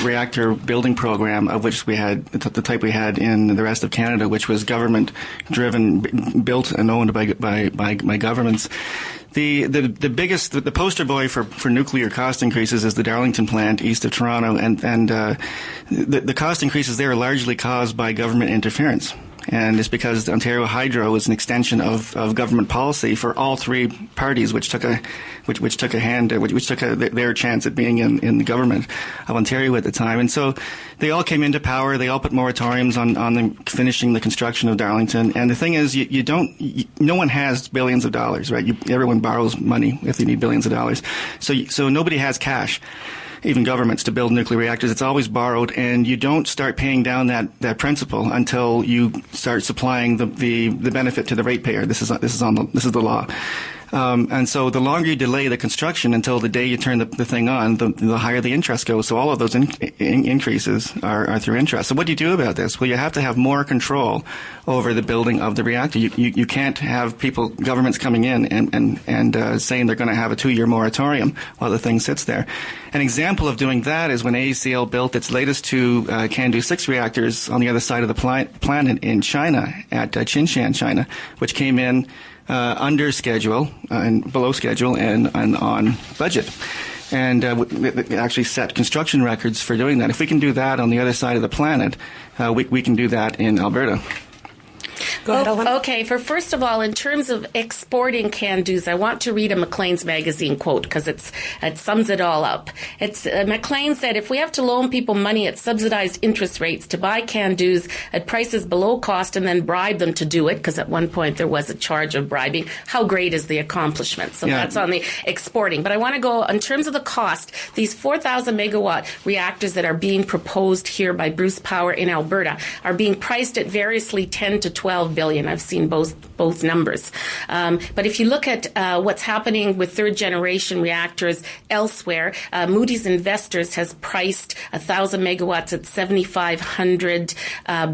reactor building program of which we had, the type we had in the rest of Canada, which was government-driven, built and owned by governments. The poster boy for nuclear cost increases is the Darlington plant east of Toronto, and the cost increases there are largely caused by government interference. And it's because Ontario Hydro is an extension of government policy for all three parties, which took their chance at being in the government of Ontario at the time. And so they all came into power. They all put moratoriums on them finishing the construction of Darlington. And the thing is, no one has billions of dollars, right? Everyone borrows money if they need billions of dollars. So nobody has cash, even governments, to build nuclear reactors. It's always borrowed, and you don't start paying down that principal until you start supplying the benefit to the ratepayer. This is the law. And so the longer you delay the construction until the day you turn the thing on, the higher the interest goes. So all of those increases are through interest. So what do you do about this? Well, you have to have more control over the building of the reactor. You can't have governments coming in and saying they're going to have a 2-year moratorium while the thing sits there. An example of doing that is when AECL built its latest 2 CANDU 6 reactors on the other side of the planet in China, at Qinshan, China, which came in under schedule and below schedule and on budget. And actually set construction records for doing that. If we can do that on the other side of the planet, we can do that in Alberta. Go ahead, Elena. Okay, first of all, in terms of exporting CANDUs, I want to read a Maclean's magazine quote because it sums it all up. Maclean said, if we have to loan people money at subsidized interest rates to buy CANDUs at prices below cost and then bribe them to do it, because at one point there was a charge of bribing, how great is the accomplishment? So that's on the exporting. But I want to go, in terms of the cost, these 4,000 megawatt reactors that are being proposed here by Bruce Power in Alberta are being priced at variously 10 to 12 billion. I've seen both numbers. But if you look at what's happening with third generation reactors elsewhere, Moody's Investors has priced 1,000 megawatts at 7,500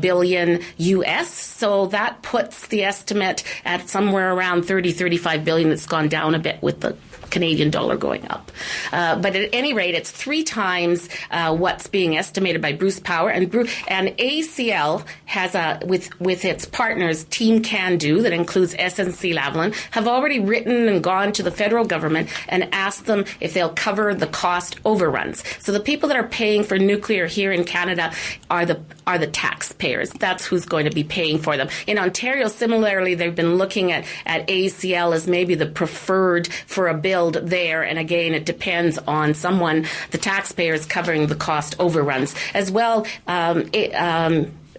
billion US. So that puts the estimate at somewhere around 35 billion. It's gone down a bit with the Canadian dollar going up. But at any rate, it's 3 times what's being estimated by Bruce Power. And AECL has with its partners, Team CANDU, that includes SNC-Lavalin, have already written and gone to the federal government and asked them if they'll cover the cost overruns. So the people that are paying for nuclear here in Canada are the taxpayers. That's who's going to be paying for them. In Ontario, similarly, they've been looking at AECL as maybe the preferred for a bill there, and again, it depends on someone, the taxpayers, covering the cost overruns. As well,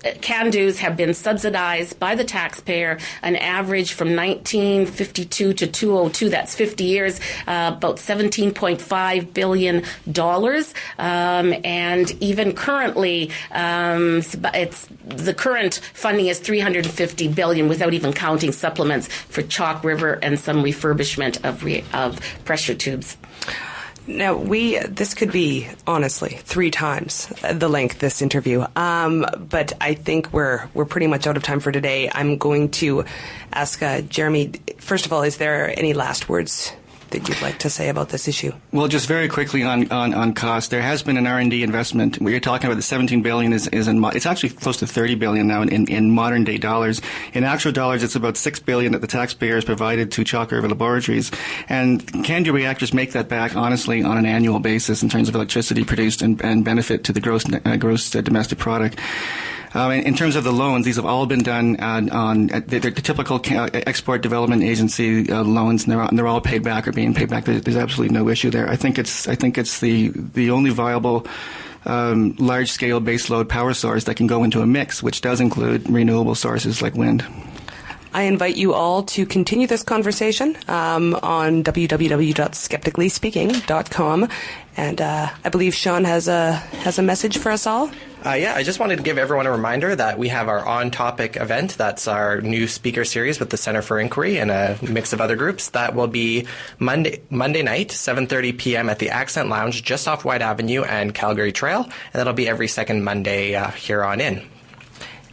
CANDUs have been subsidized by the taxpayer, an average from 1952 to 2002, that's 50 years, about $17.5 billion. And even currently, the current funding is $350 billion without even counting supplements for Chalk River and some refurbishment of pressure tubes. Now, this could be, honestly, 3 times the length, this interview. But I think we're pretty much out of time for today. I'm going to ask Jeremy, first of all, is there any last words that you'd like to say about this issue? Well, just very quickly on cost, there has been an R&D investment. We're talking about the $17 billion it's actually close to $30 billion now in modern day dollars. In actual dollars, it's about $6 billion that the taxpayers provided to Chalk River Laboratories. And CANDU reactors make that back, honestly, on an annual basis in terms of electricity produced and benefit to the gross domestic product. In terms of the loans, these have all been done on the typical export development agency loans, and they're all paid back or being paid back. There's absolutely no issue there. I think it's the only viable large-scale baseload power source that can go into a mix, which does include renewable sources like wind. I invite you all to continue this conversation on www.skepticallyspeaking.com. And I believe Sean has a message for us all. I just wanted to give everyone a reminder that we have our on-topic event. That's our new speaker series with the Center for Inquiry and a mix of other groups. That will be Monday night, 7:30 p.m. at the Accent Lounge just off White Avenue and Calgary Trail. And that'll be every second Monday here on in.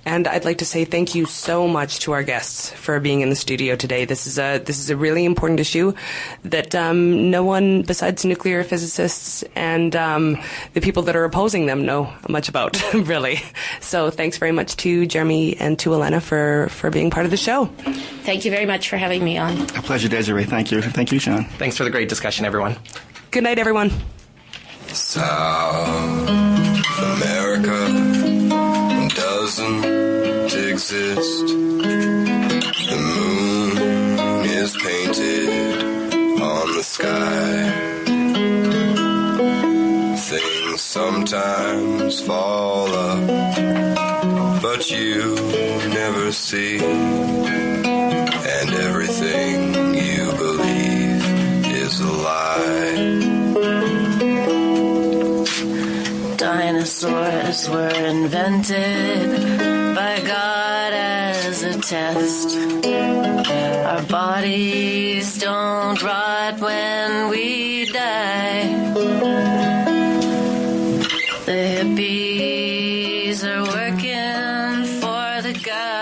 And I'd like to say thank you so much to our guests for being in the studio today. This is a really important issue that no one besides nuclear physicists and the people that are opposing them know much about, really. So thanks very much to Jeremy and to Elena for being part of the show. Thank you very much for having me on. A pleasure, Desiree. Thank you. Thank you, Sean. Thanks for the great discussion, everyone. Good night, everyone. South America doesn't exist. The moon is painted on the sky. Things sometimes fall up, but you never see. And everything you believe is a lie. Dinosaurs were invented by God as a test. Our bodies don't rot when we die. The hippies are working for the God.